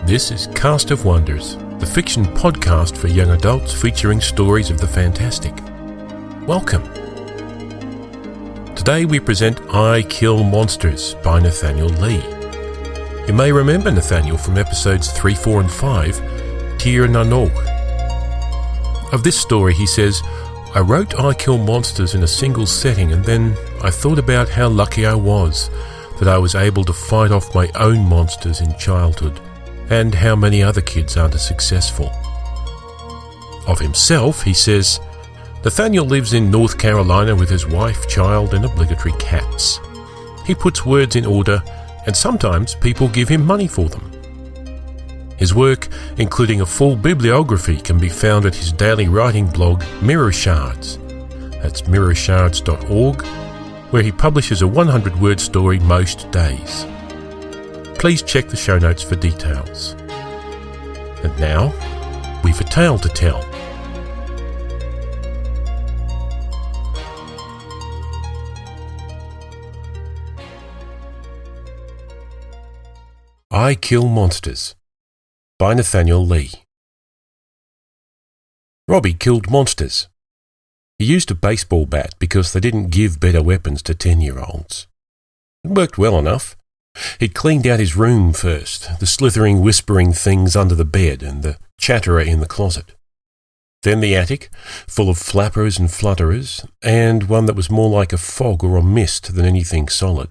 This is Cast of Wonders, the fiction podcast for young adults featuring stories of the fantastic. Welcome. Today we present I Kill Monsters by Nathaniel Lee. You may remember Nathaniel from episodes 3, 4 and 5, Tir na nog. Of this story he says, I wrote I Kill Monsters in a single setting and then I thought about how lucky I was that I was able to fight off my own monsters in childhood and how many other kids aren't as successful. Of himself, he says, Nathaniel lives in North Carolina with his wife, child and obligatory cats. He puts words in order and sometimes people give him money for them. His work, including a full bibliography, can be found at his daily writing blog, Mirror Shards. That's mirrorshards.org, where he publishes a 100-word story most days. Please check the show notes for details. And now, we've a tale to tell. I Kill Monsters by Nathaniel Lee. Robbie killed monsters. He used a baseball bat because they didn't give better weapons to 10-year-olds. It worked well enough. He'd cleaned out his room first, the slithering, whispering things under the bed and the chatterer in the closet. Then the attic, full of flappers and flutterers, and one that was more like a fog or a mist than anything solid.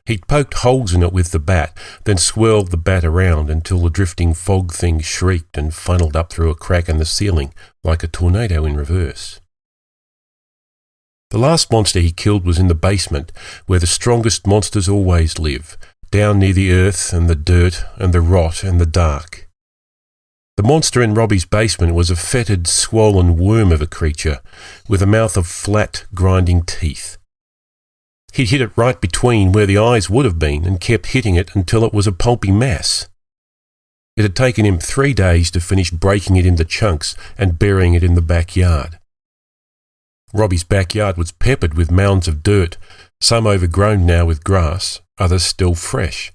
He'd poked holes in it with the bat, then swirled the bat around until the drifting fog thing shrieked and funneled up through a crack in the ceiling like a tornado in reverse. The last monster he killed was in the basement, where the strongest monsters always live, down near the earth and the dirt and the rot and the dark. The monster in Robbie's basement was a fetid, swollen worm of a creature, with a mouth of flat, grinding teeth. He'd hit it right between where the eyes would have been and kept hitting it until it was a pulpy mass. It had taken him 3 days to finish breaking it into chunks and burying it in the backyard. Robbie's backyard was peppered with mounds of dirt, some overgrown now with grass, others still fresh.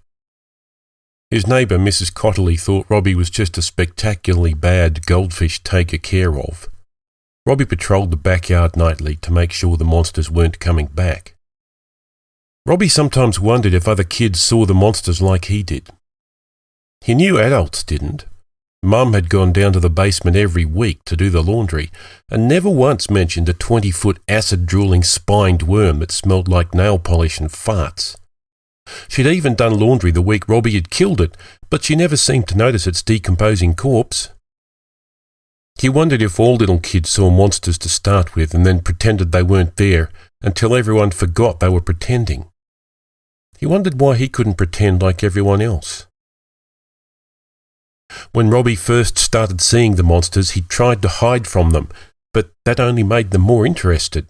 His neighbour, Mrs. Cotterley, thought Robbie was just a spectacularly bad goldfish taker care of. Robbie patrolled the backyard nightly to make sure the monsters weren't coming back. Robbie sometimes wondered if other kids saw the monsters like he did. He knew adults didn't. Mum had gone down to the basement every week to do the laundry and never once mentioned a 20-foot acid-drooling spined worm that smelled like nail polish and farts. She'd even done laundry the week Robbie had killed it, but she never seemed to notice its decomposing corpse. He wondered if all little kids saw monsters to start with and then pretended they weren't there until everyone forgot they were pretending. He wondered why he couldn't pretend like everyone else. When Robbie first started seeing the monsters, he tried to hide from them, but that only made them more interested.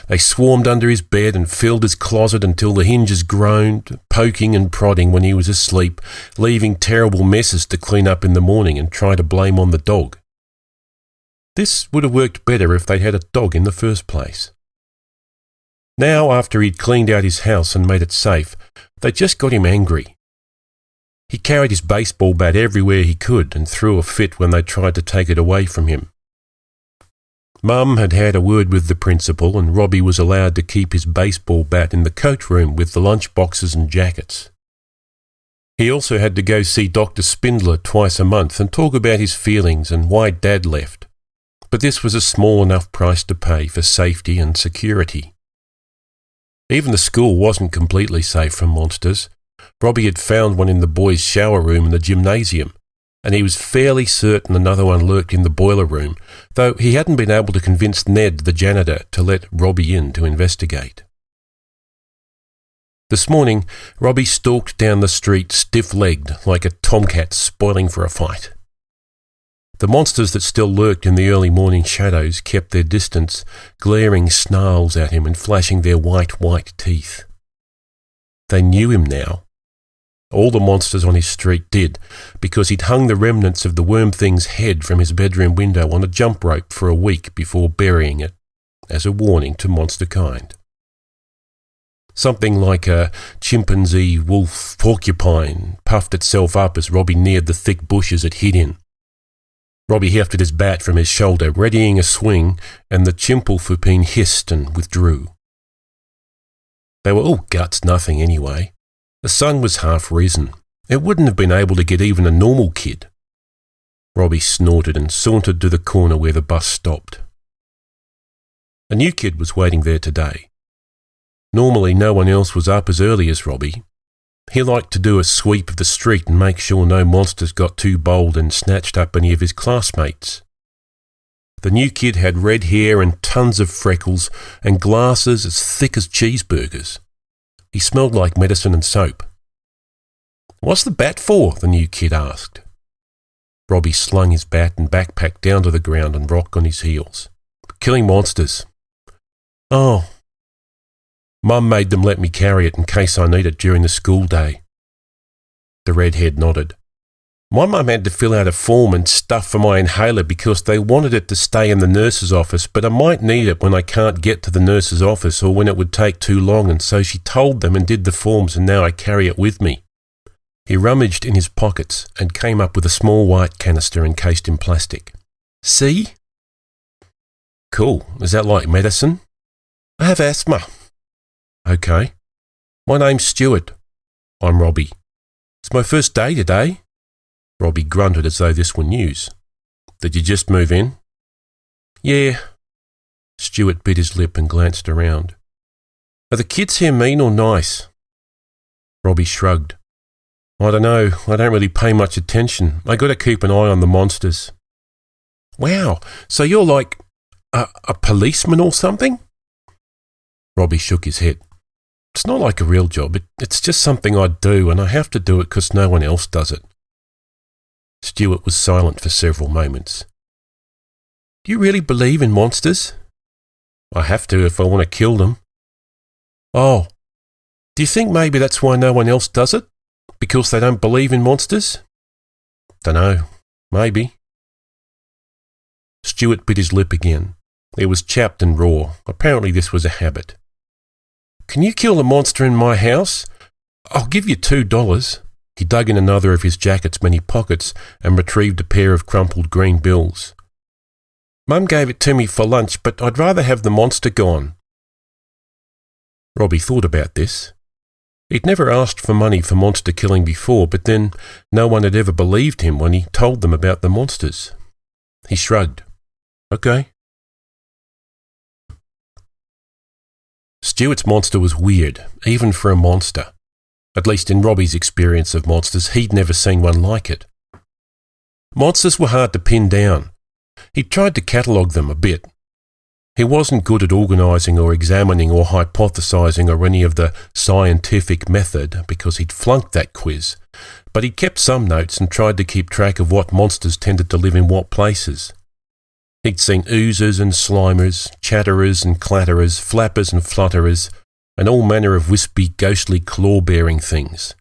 They swarmed under his bed and filled his closet until the hinges groaned, poking and prodding when he was asleep, leaving terrible messes to clean up in the morning and try to blame on the dog. This would have worked better if they'd had a dog in the first place. Now, after he'd cleaned out his house and made it safe, they just got him angry. He carried his baseball bat everywhere he could and threw a fit when they tried to take it away from him. Mum had had a word with the principal and Robbie was allowed to keep his baseball bat in the coat room with the lunch boxes and jackets. He also had to go see Dr. Spindler twice a month and talk about his feelings and why Dad left. But this was a small enough price to pay for safety and security. Even the school wasn't completely safe from monsters. Robbie had found one in the boys' shower room in the gymnasium, and he was fairly certain another one lurked in the boiler room, though he hadn't been able to convince Ned, the janitor, to let Robbie in to investigate. This morning, Robbie stalked down the street stiff-legged like a tomcat spoiling for a fight. The monsters that still lurked in the early morning shadows kept their distance, glaring snarls at him and flashing their white teeth. They knew him now. All the monsters on his street did, because he'd hung the remnants of the worm thing's head from his bedroom window on a jump rope for a week before burying it, as a warning to monster kind. Something like a chimpanzee, wolf, porcupine puffed itself up as Robbie neared the thick bushes it hid in. Robbie hefted his bat from his shoulder, readying a swing, and the chimpulfupine hissed and withdrew. They were all guts nothing anyway. The sun was half risen. It wouldn't have been able to get even a normal kid. Robbie snorted and sauntered to the corner where the bus stopped. A new kid was waiting there today. Normally no one else was up as early as Robbie. He liked to do a sweep of the street and make sure no monsters got too bold and snatched up any of his classmates. The new kid had red hair and tons of freckles and glasses as thick as cheeseburgers. He smelled like medicine and soap. "What's the bat for?" the new kid asked. Robbie slung his bat and backpack down to the ground and rocked on his heels. "Killing monsters." "Oh. Mum made them let me carry it in case I need it during the school day." The redhead nodded. "My mum had to fill out a form and stuff for my inhaler because they wanted it to stay in the nurse's office, but I might need it when I can't get to the nurse's office or when it would take too long, and so she told them and did the forms, and now I carry it with me." He rummaged in his pockets and came up with a small white canister encased in plastic. "See?" "Cool. Is that like medicine?" "I have asthma." "Okay. My name's Stuart." "I'm Robbie." "It's my first day today." Robbie grunted as though this were news. "Did you just move in?" "Yeah." Stuart bit his lip and glanced around. "Are the kids here mean or nice?" Robbie shrugged. "I don't know. I don't really pay much attention. I got to keep an eye on the monsters." "Wow, so you're like a policeman or something?" Robbie shook his head. "It's not like a real job. It's just something I do, and I have to do it because no one else does it." Stuart was silent for several moments. "Do you really believe in monsters?" "I have to if I want to kill them." "Oh, do you think maybe that's why no one else does it? Because they don't believe in monsters?" "Dunno. Maybe." Stuart bit his lip again. It was chapped and raw. Apparently this was a habit. "Can you kill a monster in my house? I'll give you $2. He dug in another of his jacket's many pockets and retrieved a pair of crumpled green bills. "Mum gave it to me for lunch, but I'd rather have the monster gone." Robbie thought about this. He'd never asked for money for monster killing before, but then no one had ever believed him when he told them about the monsters. He shrugged. "Okay." Stuart's monster was weird, even for a monster. At least in Robbie's experience of monsters, he'd never seen one like it. Monsters were hard to pin down. He tried to catalogue them a bit. He wasn't good at organising or examining or hypothesising or any of the scientific method because he'd flunked that quiz, but he kept some notes and tried to keep track of what monsters tended to live in what places. He'd seen oozers and slimers, chatterers and clatterers, flappers and flutterers, and all manner of wispy, ghostly, claw-bearing things.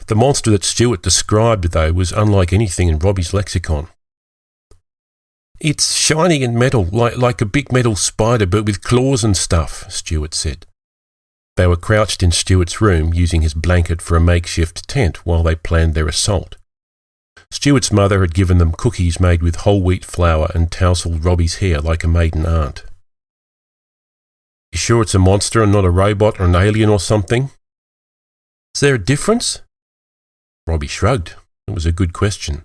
The monster that Stuart described, though, was unlike anything in Robbie's lexicon. "It's shiny and metal, like a big metal spider, but with claws and stuff," Stuart said. They were crouched in Stuart's room, using his blanket for a makeshift tent while they planned their assault. Stuart's mother had given them cookies made with whole wheat flour and tousled Robbie's hair like a maiden aunt. "You sure it's a monster and not a robot or an alien or something?" "Is there a difference?" Robbie shrugged. It was a good question.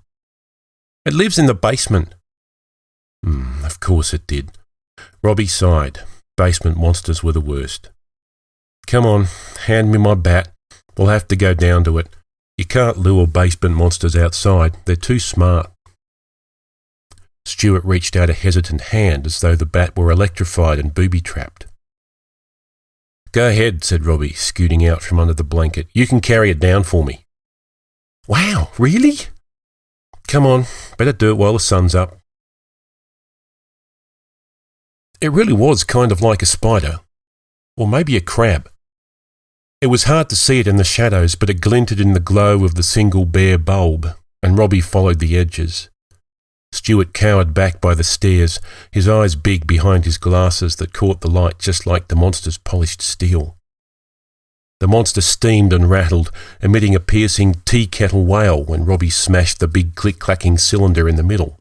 "It lives in the basement." Of course it did. Robbie sighed. Basement monsters were the worst. "Come on, hand me my bat. We'll have to go down to it. You can't lure basement monsters outside. They're too smart." Stuart reached out a hesitant hand as though the bat were electrified and booby-trapped. "Go ahead," said Robbie, scooting out from under the blanket. "You can carry it down for me." "Wow, really?" "Come on, better do it while the sun's up." It really was kind of like a spider, or maybe a crab. It was hard to see it in the shadows, but it glinted in the glow of the single bare bulb, and Robbie followed the edges. Stuart cowered back by the stairs, his eyes big behind his glasses that caught the light just like the monster's polished steel. The monster steamed and rattled, emitting a piercing tea kettle wail when Robbie smashed the big click-clacking cylinder in the middle.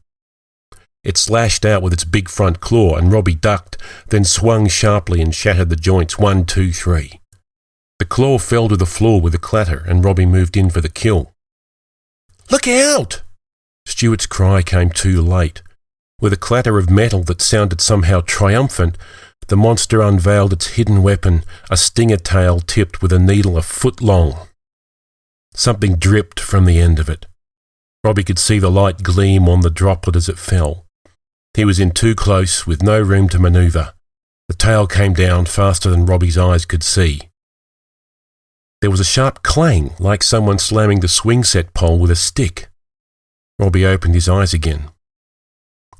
It slashed out with its big front claw, and Robbie ducked, then swung sharply and shattered the joints 1, 2, 3. The claw fell to the floor with a clatter, and Robbie moved in for the kill. "Look out!" Stuart's cry came too late. With a clatter of metal that sounded somehow triumphant, the monster unveiled its hidden weapon, a stinger tail tipped with a needle a foot long. Something dripped from the end of it. Robbie could see the light gleam on the droplet as it fell. He was in too close, with no room to manoeuvre. The tail came down faster than Robbie's eyes could see. There was a sharp clang, like someone slamming the swing set pole with a stick. Robbie opened his eyes again.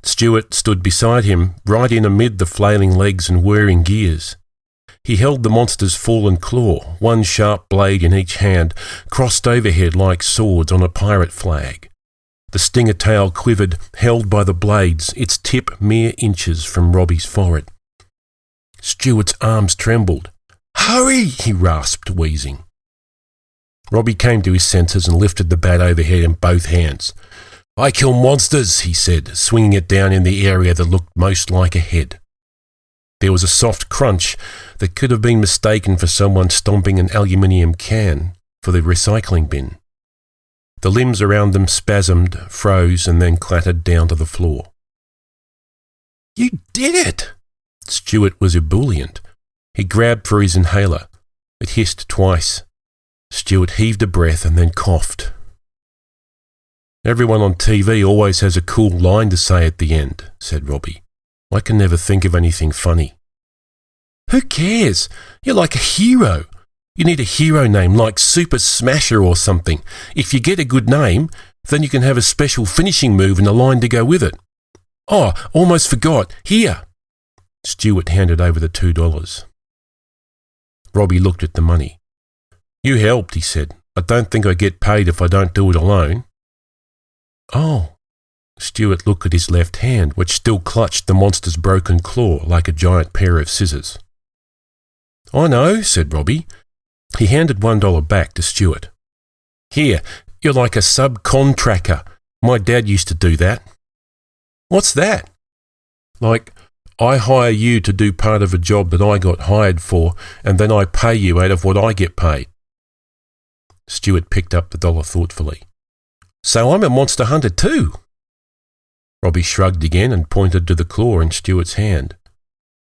Stuart stood beside him, right in amid the flailing legs and whirring gears. He held the monster's fallen claw, one sharp blade in each hand, crossed overhead like swords on a pirate flag. The stinger tail quivered, held by the blades, its tip mere inches from Robbie's forehead. Stuart's arms trembled. "Hurry!" he rasped, wheezing. Robbie came to his senses and lifted the bat overhead in both hands. "I kill monsters," he said, swinging it down in the area that looked most like a head. There was a soft crunch that could have been mistaken for someone stomping an aluminium can for the recycling bin. The limbs around them spasmed, froze, and then clattered down to the floor. "You did it!" Stuart was ebullient. He grabbed for his inhaler. It hissed twice. Stuart heaved a breath and then coughed. "Everyone on TV always has a cool line to say at the end," said Robbie. "I can never think of anything funny." "Who cares? You're like a hero. You need a hero name like Super Smasher or something. If you get a good name, then you can have a special finishing move and a line to go with it. Oh, almost forgot. Here." Stuart handed over the $2. Robbie looked at the money. "You helped," he said. "I don't think I get paid if I don't do it alone." "Oh." Stuart looked at his left hand, which still clutched the monster's broken claw like a giant pair of scissors. "I know," said Robbie. He handed $1 back to Stuart. "Here, you're like a subcontractor. My dad used to do that." "What's that?" "Like, I hire you to do part of a job that I got hired for, and then I pay you out of what I get paid." Stuart picked up the dollar thoughtfully. "So I'm a monster hunter too." Robbie shrugged again and pointed to the claw in Stuart's hand.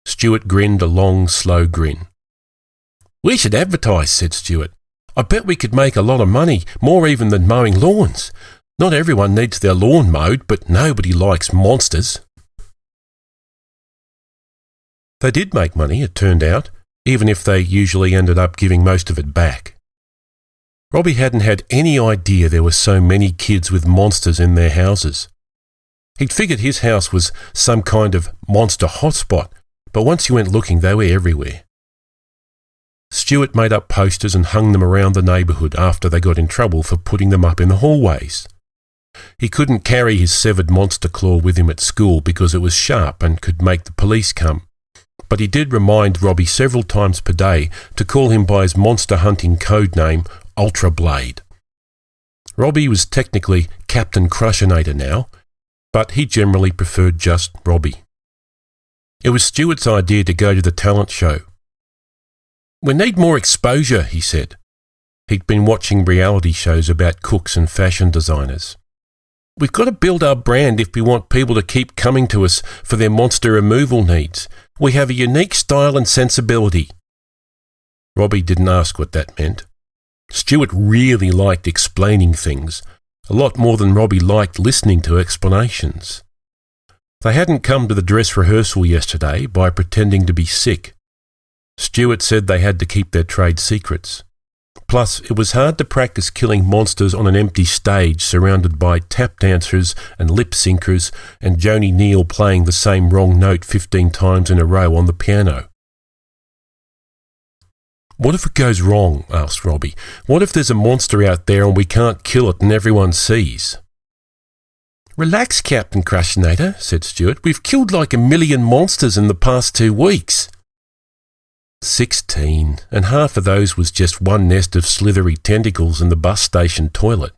Stuart grinned a long, slow grin. "We should advertise," said Stuart. "I bet we could make a lot of money, more even than mowing lawns. Not everyone needs their lawn mowed, but nobody likes monsters." They did make money, it turned out, even if they usually ended up giving most of it back. Robbie hadn't had any idea there were so many kids with monsters in their houses. He'd figured his house was some kind of monster hotspot, but once you went looking, they were everywhere. Stuart made up posters and hung them around the neighbourhood after they got in trouble for putting them up in the hallways. He couldn't carry his severed monster claw with him at school because it was sharp and could make the police come, but he did remind Robbie several times per day to call him by his monster hunting code name, Ultra Blade. Robbie was technically Captain Crushinator now, but he generally preferred just Robbie. It was Stuart's idea to go to the talent show. "We need more exposure," he said. He'd been watching reality shows about cooks and fashion designers. "We've got to build our brand if we want people to keep coming to us for their monster removal needs. We have a unique style and sensibility." Robbie didn't ask what that meant. Stuart really liked explaining things, a lot more than Robbie liked listening to explanations. They hadn't come to the dress rehearsal yesterday by pretending to be sick. Stuart said they had to keep their trade secrets. Plus, it was hard to practice killing monsters on an empty stage surrounded by tap dancers and lip syncers and Joni Neal playing the same wrong note 15 times in a row on the piano. "What if it goes wrong?" asked Robbie. "What if there's a monster out there and we can't kill it and everyone sees?" "Relax, Captain Crushinator," said Stuart. "We've killed like 1 million monsters in the past 2 weeks." 16, and half of those was just one nest of slithery tentacles in the bus station toilet.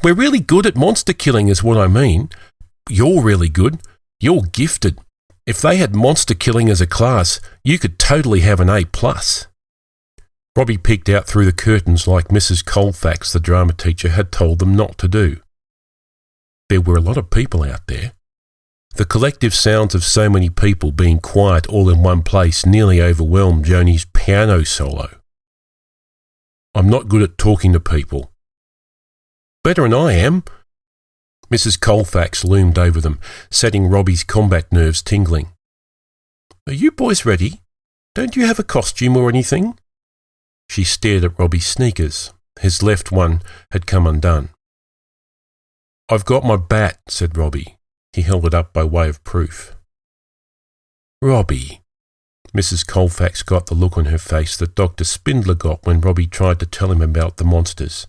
We're really good at monster killing is what I mean. You're really good. You're gifted. If they had monster killing as a class, you could totally have an A+. Robbie peeked out through the curtains like Mrs. Colfax, the drama teacher, had told them not to do. There were a lot of people out there. The collective sounds of so many people being quiet all in one place nearly overwhelmed Joni's piano solo. I'm not good at talking to people. Better than I am. Mrs. Colfax loomed over them, setting Robbie's combat nerves tingling. Are you boys ready? Don't you have a costume or anything? She stared at Robbie's sneakers. His left one had come undone. I've got my bat, said Robbie. He held it up by way of proof. Robbie. Mrs. Colfax got the look on her face that Dr. Spindler got when Robbie tried to tell him about the monsters.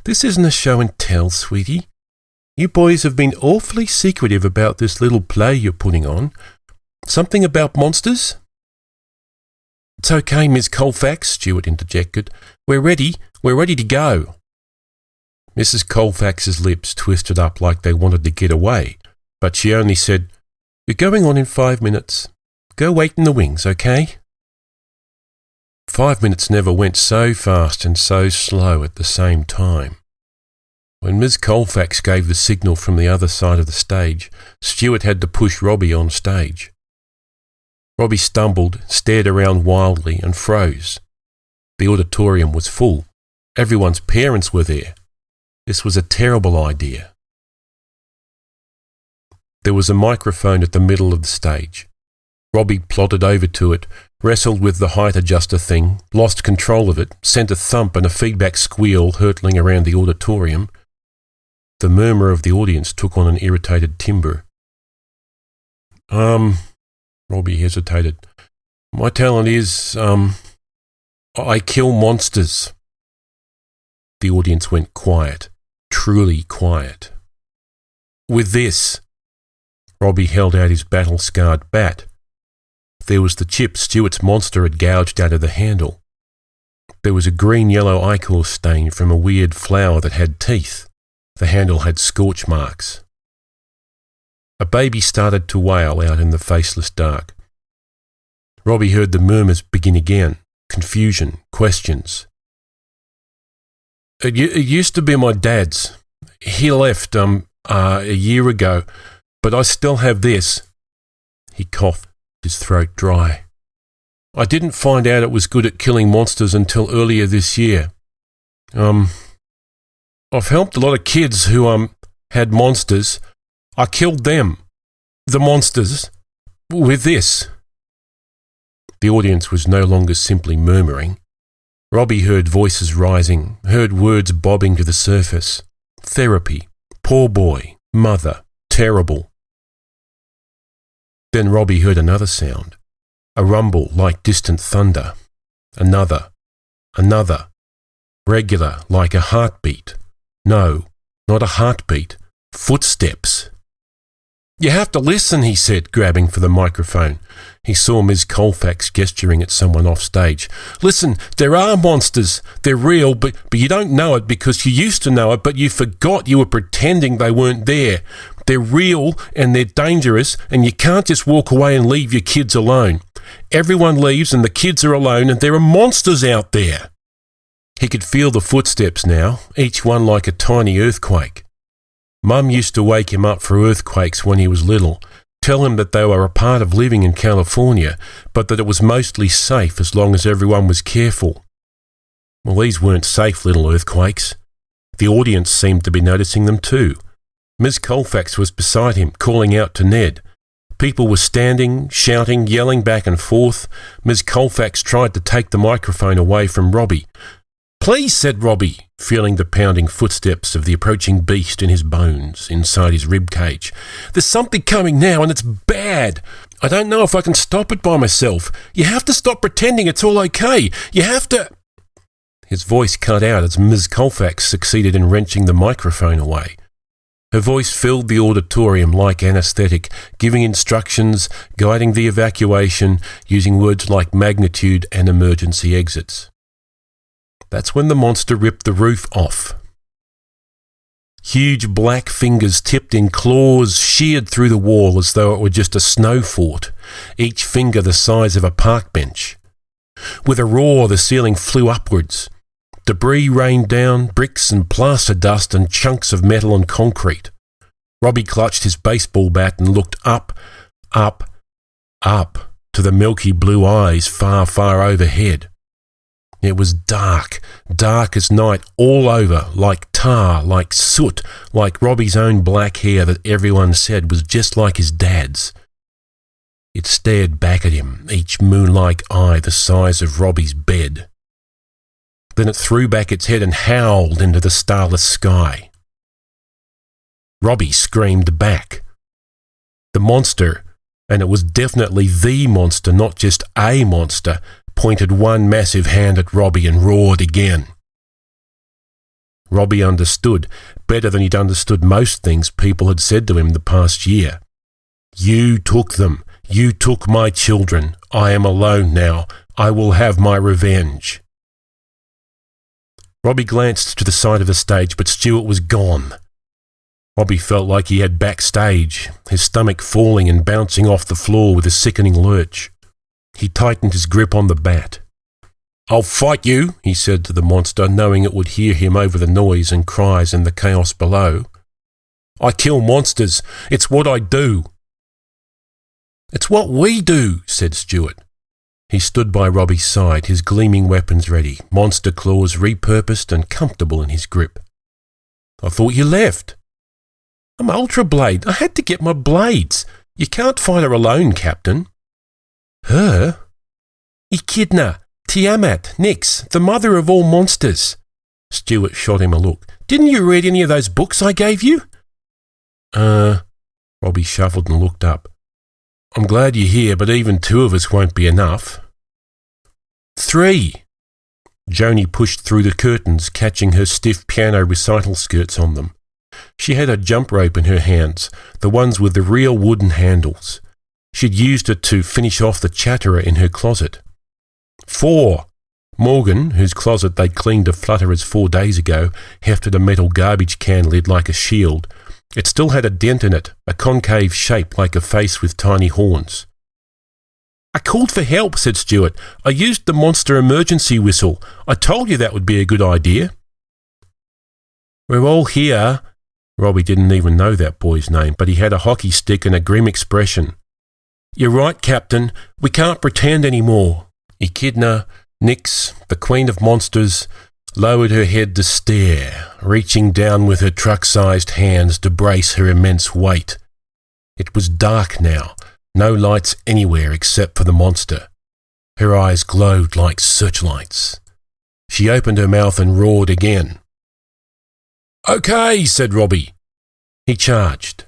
This isn't a show and tell, sweetie. You boys have been awfully secretive about this little play you're putting on. Something about monsters? It's okay, Miss Colfax, Stuart interjected. We're ready to go. Mrs. Colfax's lips twisted up like they wanted to get away, but she only said, We're going on in 5 minutes. Go wait in the wings, okay? 5 minutes never went so fast and so slow at the same time. When Ms. Colfax gave the signal from the other side of the stage, Stuart had to push Robbie on stage. Robbie stumbled, stared around wildly and froze. The auditorium was full. Everyone's parents were there. This was a terrible idea. There was a microphone at the middle of the stage. Robbie plodded over to it, wrestled with the height adjuster thing, lost control of it, sent a thump and a feedback squeal hurtling around the auditorium. The murmur of the audience took on an irritated timbre. Robbie hesitated. My talent is, I kill monsters. The audience went quiet, truly quiet. With this, Robbie held out his battle-scarred bat. There was the chip Stuart's monster had gouged out of the handle. There was a green-yellow ichor stain from a weird flower that had teeth. The handle had scorch marks. A baby started to wail out in the faceless dark. Robbie heard the murmurs begin again, confusion, questions. It used to be my dad's. He left, a year ago, but I still have this. He coughed, his throat dry. I didn't find out it was good at killing monsters until earlier this year. I've helped a lot of kids who, had monsters. I killed them, the monsters, with this. The audience was no longer simply murmuring. Robbie heard voices rising, heard words bobbing to the surface. Therapy, poor boy, mother, terrible. Then Robbie heard another sound, a rumble like distant thunder. Another, regular like a heartbeat. No, not a heartbeat, footsteps. You have to listen, he said, grabbing for the microphone. He saw Ms. Colfax gesturing at someone off stage. Listen, there are monsters. They're real, but you don't know it because you used to know it, but you forgot you were pretending they weren't there. They're real and they're dangerous, and you can't just walk away and leave your kids alone. Everyone leaves and the kids are alone, and there are monsters out there. He could feel the footsteps now, each one like a tiny earthquake. Mum used to wake him up for earthquakes when he was little, tell him that they were a part of living in California, but that it was mostly safe as long as everyone was careful. Well, these weren't safe little earthquakes. The audience seemed to be noticing them too. Ms. Colfax was beside him, calling out to Ned. People were standing, shouting, yelling back and forth. Ms. Colfax tried to take the microphone away from Robbie. Please, said Robbie, feeling the pounding footsteps of the approaching beast in his bones, inside his rib cage. There's something coming now and it's bad. I don't know if I can stop it by myself. You have to stop pretending it's all okay. You have to... His voice cut out as Ms. Colfax succeeded in wrenching the microphone away. Her voice filled the auditorium like anaesthetic, giving instructions, guiding the evacuation, using words like magnitude and emergency exits. That's when the monster ripped the roof off. Huge black fingers tipped in claws sheared through the wall as though it were just a snow fort, each finger the size of a park bench. With a roar, the ceiling flew upwards. Debris rained down, bricks and plaster dust and chunks of metal and concrete. Robbie clutched his baseball bat and looked up, up, up to the milky blue eyes far, far overhead. It was dark, dark as night all over, like tar, like soot, like Robbie's own black hair that everyone said was just like his dad's. It stared back at him, each moon-like eye the size of Robbie's bed. Then it threw back its head and howled into the starless sky. Robbie screamed back. The monster, and it was definitely the monster, not just a monster, pointed one massive hand at Robbie and roared again. Robbie understood, better than he'd understood most things people had said to him the past year. You took them. You took my children. I am alone now. I will have my revenge. Robbie glanced to the side of the stage, but Stuart was gone. Robbie felt like he had backstage, his stomach falling and bouncing off the floor with a sickening lurch. He tightened his grip on the bat. I'll fight you, he said to the monster, knowing it would hear him over the noise and cries and the chaos below. I kill monsters. It's what I do. It's what we do, said Stuart. He stood by Robbie's side, his gleaming weapons ready, monster claws repurposed and comfortable in his grip. I thought you left. I'm Ultra Blade. I had to get my blades. You can't fight her alone, Captain. Her? Echidna, Tiamat, Nyx, the mother of all monsters. Stuart shot him a look. Didn't you read any of those books I gave you? Robbie shuffled and looked up. I'm glad you're here, but even two of us won't be enough. 3. Joni pushed through the curtains, catching her stiff piano recital skirts on them. She had a jump rope in her hands, the ones with the real wooden handles. She'd used it to finish off the chatterer in her closet. 4. Morgan, whose closet they'd cleaned to flutterers 4 days ago, hefted a metal garbage can lid like a shield. It still had a dent in it, a concave shape like a face with tiny horns. I called for help, said Stuart. I used the monster emergency whistle. I told you that would be a good idea. We're all here. Robbie didn't even know that boy's name, but he had a hockey stick and a grim expression. You're right, Captain. We can't pretend anymore. Echidna, Nyx, the Queen of Monsters, lowered her head to stare, reaching down with her truck-sized hands to brace her immense weight. It was dark now, no lights anywhere except for the monster. Her eyes glowed like searchlights. She opened her mouth and roared again. Okay, said Robbie. He charged.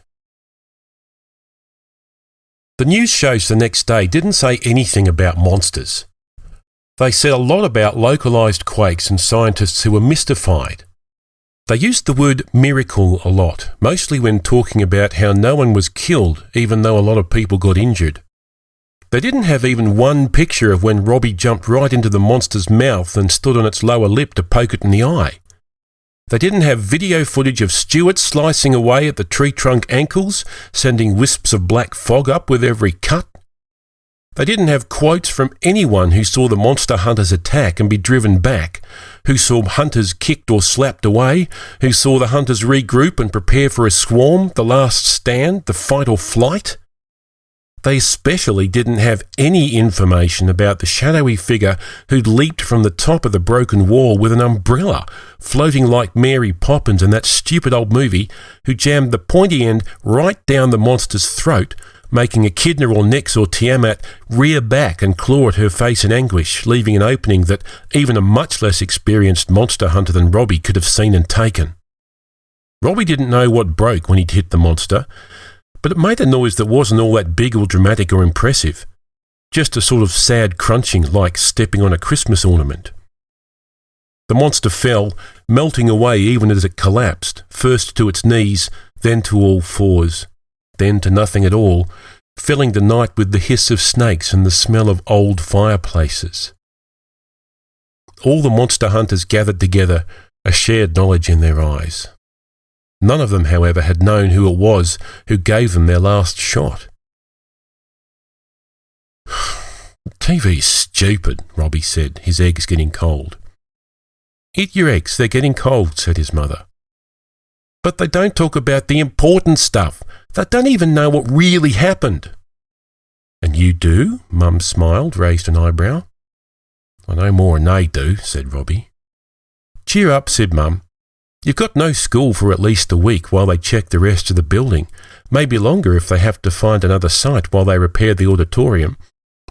The news shows the next day didn't say anything about monsters. They said a lot about localised quakes and scientists who were mystified. They used the word miracle a lot, mostly when talking about how no one was killed, even though a lot of people got injured. They didn't have even one picture of when Robbie jumped right into the monster's mouth and stood on its lower lip to poke it in the eye. They didn't have video footage of Stuart slicing away at the tree trunk ankles, sending wisps of black fog up with every cut. They didn't have quotes from anyone who saw the monster hunters attack and be driven back, who saw hunters kicked or slapped away, who saw the hunters regroup and prepare for a swarm, the last stand, the fight or flight. They especially didn't have any information about the shadowy figure who'd leaped from the top of the broken wall with an umbrella, floating like Mary Poppins in that stupid old movie, who jammed the pointy end right down the monster's throat, making Echidna or Nyx or Tiamat rear back and claw at her face in anguish, leaving an opening that even a much less experienced monster hunter than Robbie could have seen and taken. Robbie didn't know what broke when he'd hit the monster, but it made a noise that wasn't all that big or dramatic or impressive, just a sort of sad crunching like stepping on a Christmas ornament. The monster fell, melting away even as it collapsed, first to its knees, then to all fours, then to nothing at all, filling the night with the hiss of snakes and the smell of old fireplaces. All the monster hunters gathered together, a shared knowledge in their eyes. None of them, however, had known who it was who gave them their last shot. TV's stupid, Robbie said, his eggs getting cold. Eat your eggs, they're getting cold, said his mother. But they don't talk about the important stuff. They don't even know what really happened. And you do? Mum smiled, raised an eyebrow. I know more than they do, said Robbie. Cheer up, said Mum. You've got no school for at least a week while they check the rest of the building, maybe longer if they have to find another site while they repair the auditorium.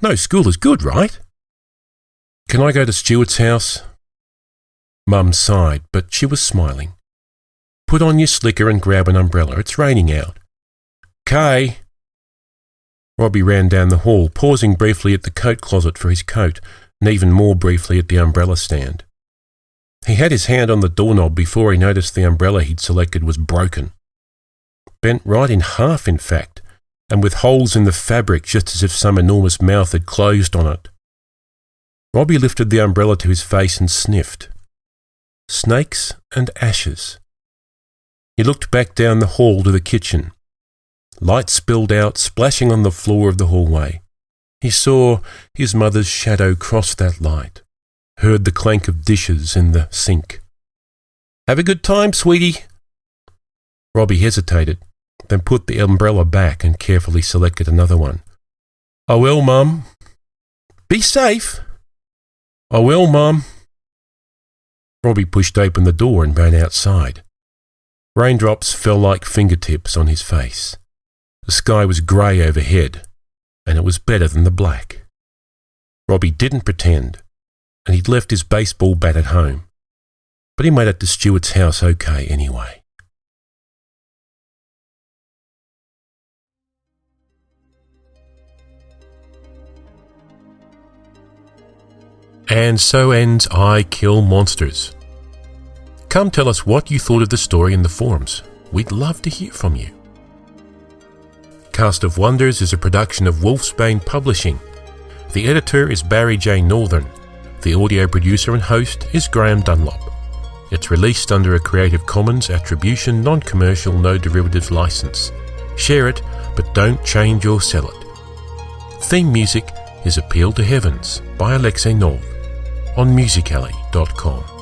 No school is good, right? Can I go to Stuart's house? Mum sighed, but she was smiling. Put on your slicker and grab an umbrella. It's raining out. Kay. Robbie ran down the hall, pausing briefly at the coat closet for his coat, and even more briefly at the umbrella stand. He had his hand on the doorknob before he noticed the umbrella he'd selected was broken. Bent right in half, in fact, and with holes in the fabric just as if some enormous mouth had closed on it. Robbie lifted the umbrella to his face and sniffed. Snakes and ashes. He looked back down the hall to the kitchen. Light spilled out, splashing on the floor of the hallway. He saw his mother's shadow cross that light, heard the clank of dishes in the sink. Have a good time, sweetie. Robbie hesitated, then put the umbrella back and carefully selected another one. I will, Mum. Be safe. I will, Mum. Robbie pushed open the door and ran outside. Raindrops fell like fingertips on his face. The sky was grey overhead, and it was better than the black. Robbie didn't pretend, and he'd left his baseball bat at home, but he made it to Stuart's house okay anyway. And so ends I Kill Monsters. Come tell us what you thought of the story in the forums. We'd love to hear from you. Cast of Wonders is a production of Wolfsbane Publishing. The editor is Barry J. Northern. The audio producer and host is Graham Dunlop. It's released under a Creative Commons Attribution Non-Commercial No Derivatives license. Share it, but don't change or sell it. Theme music is Appeal to Heavens by Alexei Nov on musicalley.com.